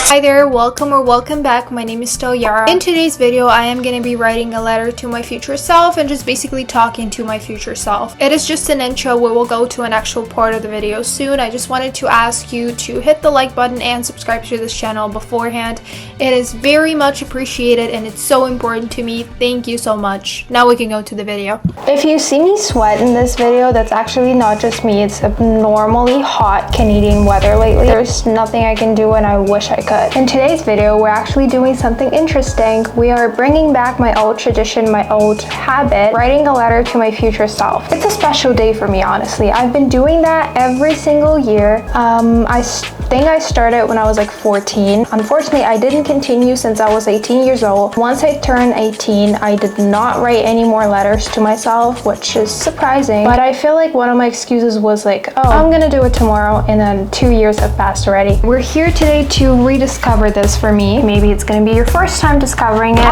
Hi there, welcome or welcome back. My name is still Yara. In today's video, I am going to be writing a letter to my future self and just basically talking to my future self. It is just an intro. We will go to an actual part of the video soon. I just wanted to ask you to hit the like button and subscribe to this channel beforehand. It is very much appreciated and it's so important to me. Thank you so much. Now we can go to the video. If you see me sweat in this video, that's actually not just me. It's abnormally hot Canadian weather lately. There's nothing I can do and I wish I could. In today's video, we're actually doing something interesting. We are bringing back my old tradition, my old habit, writing a letter to my future self. It's a special day for me, honestly. I've been doing that every single year. I think I started when I was like 14. Unfortunately, I didn't continue since I was 18 years old. Once I turned 18, I did not write any more letters to myself, which is surprising. But I feel like one of my excuses was like, oh, I'm gonna do it tomorrow, and then 2 years have passed already. We're here today to rediscover this for me. Maybe it's gonna be your first time discovering it.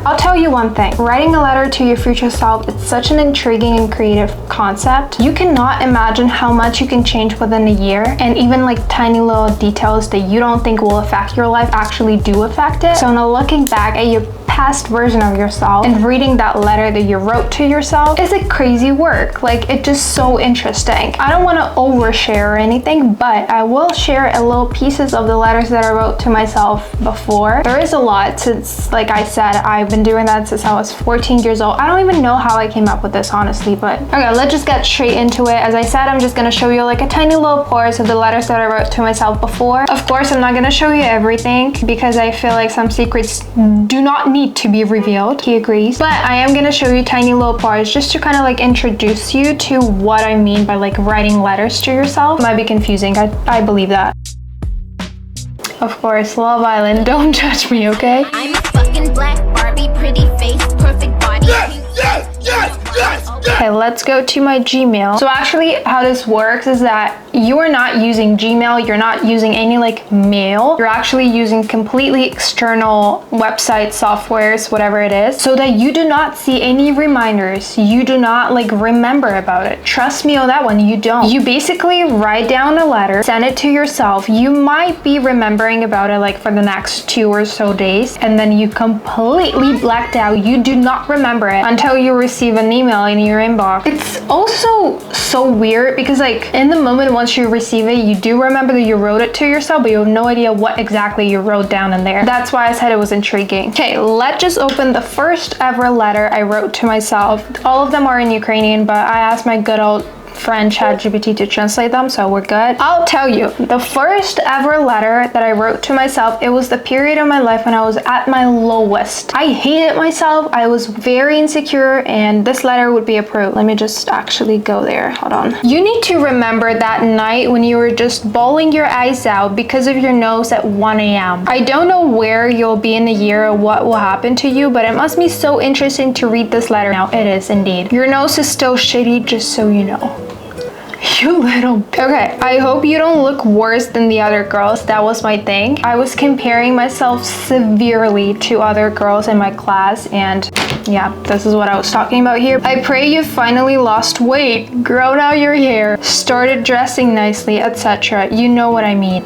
I'll tell you one thing. Writing a letter to your future self, it's such an intriguing and creative concept. You cannot imagine how much you can change within a year, and even like tiny little details that you don't think will affect your life actually do affect it. So now looking back at your past version of yourself and reading that letter that you wrote to yourself is a crazy work. Like, it's just so interesting. I don't want to overshare or anything, but I will share a little pieces of the letters that I wrote to myself before. There is a lot since, like I said, I've been doing that since I was 14 years old. I don't even know how I came up with this, honestly, but okay, let's just get straight into it. As I said, I'm just gonna show you like a tiny little parts of the letters that I wrote to myself before. Of course, I'm not gonna show you everything because I feel like some secrets do not need to be revealed. He agrees. But I am gonna show you tiny little parts just to kind of like introduce you to what I mean by like writing letters to yourself. It might be confusing. I believe that. Of course, Love Island. Don't judge me, okay? I'm a fucking black Barbie, pretty face, perfect body. Yes! Okay, let's go to my Gmail. So actually how this works is that you are not using Gmail, you're not using any like mail, you're actually using completely external website softwares, whatever it is, so that you do not see any reminders, you do not like remember about it. Trust me on that one, you don't. You basically write down a letter, send it to yourself. You might be remembering about it like for the next 2 or so days, and then you completely blacked out. You do not remember it until you receive an email in your inbox. It's also so weird because like in the moment once you receive it, you do remember that you wrote it to yourself, but you have no idea what exactly you wrote down in there. That's why I said it was intriguing. Okay, let's just open the first ever letter I wrote to myself. All of them are in Ukrainian, but I asked my good old friend ChatGPT to translate them, so we're good. I'll tell you, the first ever letter that I wrote to myself, it was the period of my life when I was at my lowest. I hated myself, I was very insecure, and this letter would be approved. Let me just actually go there, hold on. You need to remember that night when you were just bawling your eyes out because of your nose at 1 a.m. I don't know where you'll be in a year or what will happen to you, but it must be so interesting to read this letter now. It is indeed. Your nose is still shitty, just so you know. You little... Okay, I hope you don't look worse than the other girls. That was my thing. I was comparing myself severely to other girls in my class, and yeah, this is what I was talking about here. I pray you finally lost weight, grown out your hair, started dressing nicely, etc. You know what I mean.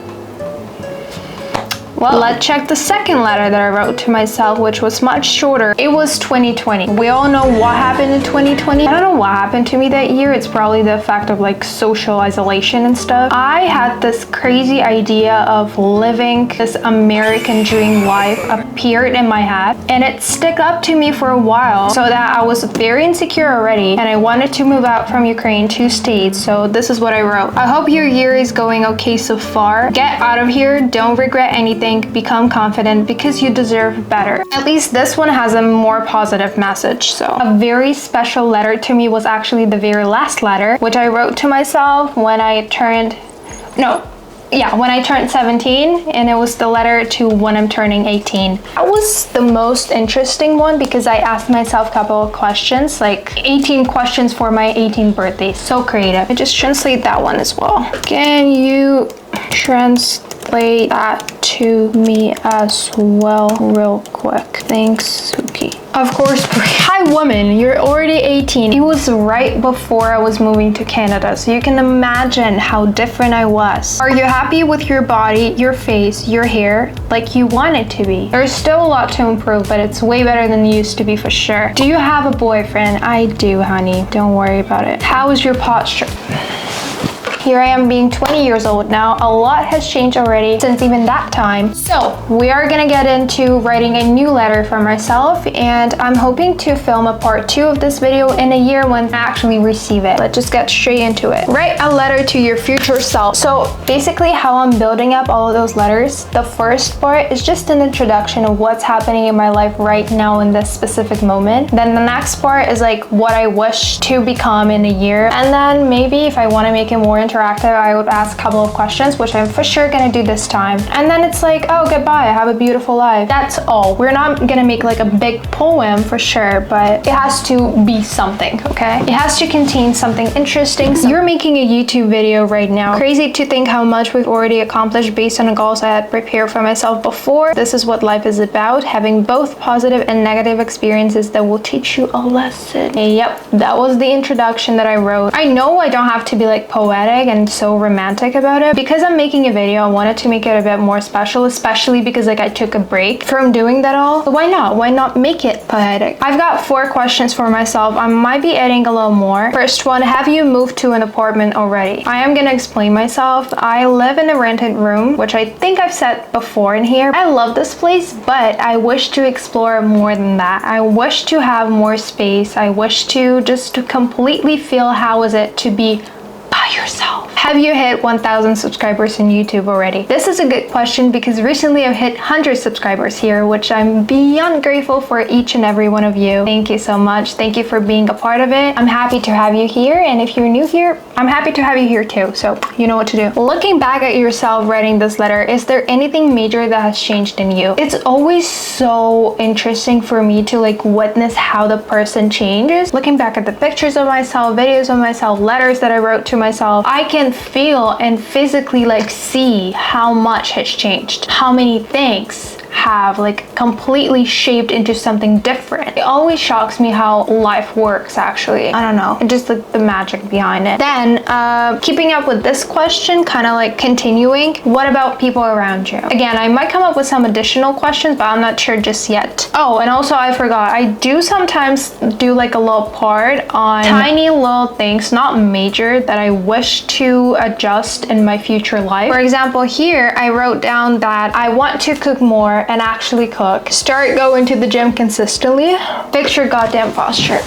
Well, let's check the second letter that I wrote to myself, which was much shorter. It was 2020. We all know what happened in 2020. I don't know what happened to me that year. It's probably the effect of like social isolation and stuff. I had this crazy idea of living this American dream life appeared in my head, and it stuck up to me for a while, so that I was very insecure already, and I wanted to move out from Ukraine to States. So this is what I wrote. I hope your year is going okay so far. Get out of here. Don't regret anything. Become confident because you deserve better. At least this one has a more positive message. So a very special letter to me was actually the very last letter, which I wrote to myself when I turned 17, and it was the letter to when I'm turning 18. That was the most interesting one because I asked myself a couple of questions, like 18 questions for my 18th birthday. So creative. I just translate that one as well. Can you translate that to me as well real quick. Thanks, Suki. Of course. Hi woman, you're already 18. It was right before I was moving to Canada, so you can imagine how different I was. Are you happy with your body, your face, your hair, like you want it to be? There's still a lot to improve, but it's way better than it used to be for sure. Do you have a boyfriend? I do, honey. Don't worry about it. How is your posture? Here I am being 20 years old now. A lot has changed already since even that time. So we are gonna get into writing a new letter for myself, and I'm hoping to film a part 2 of this video in a year when I actually receive it. Let's just get straight into it. Write a letter to your future self. So basically how I'm building up all of those letters, the first part is just an introduction of what's happening in my life right now in this specific moment. Then the next part is like what I wish to become in a year. And then maybe if I wanna make it more interactive, I would ask a couple of questions, which I'm for sure gonna do this time. And then it's like, oh, goodbye, have a beautiful life. That's all. We're not gonna make like a big poem for sure, but it has to be something, okay? It has to contain something interesting. So you're making a YouTube video right now. Crazy to think how much we've already accomplished based on the goals I had prepared for myself before. This is what life is about, having both positive and negative experiences that will teach you a lesson. Yep, that was the introduction that I wrote. I know I don't have to be like poetic and so romantic about it. Because I'm making a video, I wanted to make it a bit more special, especially because like I took a break from doing that all. So why not? Why not make it poetic? I've got 4 questions for myself. I might be adding a little more. First one, have you moved to an apartment already? I am gonna explain myself. I live in a rented room, which I think I've said before in here. I love this place, but I wish to explore more than that. I wish to have more space. I wish to just completely feel how is it to be by yourself. Have you hit 1,000 subscribers on YouTube already? This is a good question because recently I've hit 100 subscribers here, which I'm beyond grateful for each and every one of you. Thank you so much. Thank you for being a part of it. I'm happy to have you here, and if you're new here, I'm happy to have you here too, so you know what to do. Looking back at yourself writing this letter, is there anything major that has changed in you? It's always so interesting for me to like witness how the person changes. Looking back at the pictures of myself, videos of myself, letters that I wrote to myself, I can feel and physically like see how much has changed, how many things have like completely shaped into something different. It always shocks me how life works actually. I don't know, just like the magic behind it. Then keeping up with this question, kind of like continuing, what about people around you? Again, I might come up with some additional questions, but I'm not sure just yet. Oh, and also I forgot, I do sometimes do like a little part on tiny little things, not major, that I wish to adjust in my future life. For example, here I wrote down that I want to cook more and actually cook. Start going to the gym consistently. Fix your goddamn posture.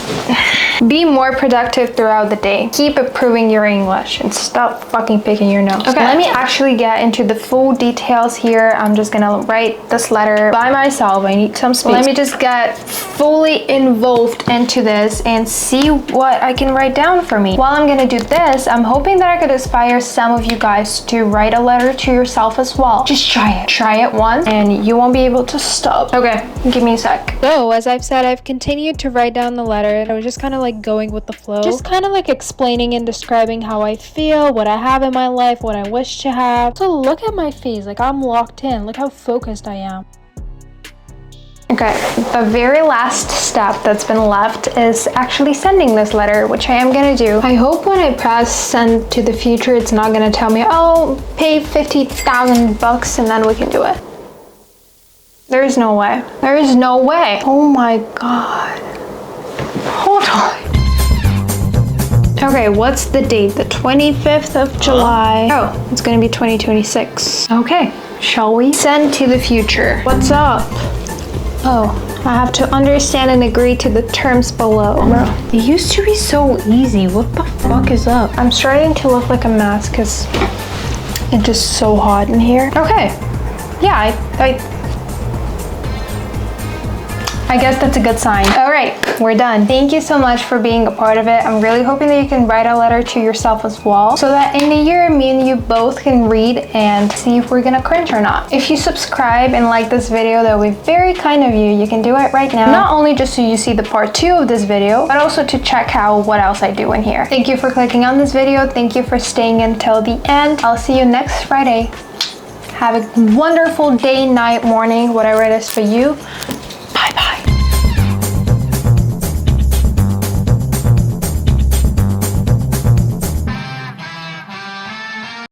Be more productive throughout the day. Keep improving your English and stop fucking picking your nose. Okay, let me actually get into the full details here. I'm just gonna write this letter by myself. I need some space. Let me just get fully involved into this and see what I can write down for me. While I'm gonna do this, I'm hoping that I could inspire some of you guys to write a letter to yourself as well. Just try it. Try it once and you won't be able to stop. Okay, give me a sec. So, as I've said, I've continued to write down the letter, and I was just kind of like going with the flow. Just kind of like explaining and describing how I feel, what I have in my life, what I wish to have. So look at my face, like I'm locked in. Look how focused I am. Okay, the very last step that's been left is actually sending this letter, which I am gonna do. I hope when I press send to the future, it's not gonna tell me, oh, pay 50,000 bucks and then we can do it. There is no way. There is no way. Oh my God. Hold on. Okay, what's the date? The 25th of July. Oh, it's gonna be 2026. Okay, shall we? Send to the future. What's up? Oh, I have to understand and agree to the terms below. Bro, it used to be so easy. What the fuck is up? I'm starting to look like a mess because it's just so hot in here. Okay, yeah, I guess that's a good sign. All right, we're done. Thank you so much for being a part of it. I'm really hoping that you can write a letter to yourself as well, so that in a year, me and you both can read and see if we're gonna cringe or not. If you subscribe and like this video, that would be very kind of you. You can do it right now. Not only just so you see the part 2 of this video, but also to check out what else I do in here. Thank you for clicking on this video. Thank you for staying until the end. I'll see you next Friday. Have a wonderful day, night, morning, whatever it is for you.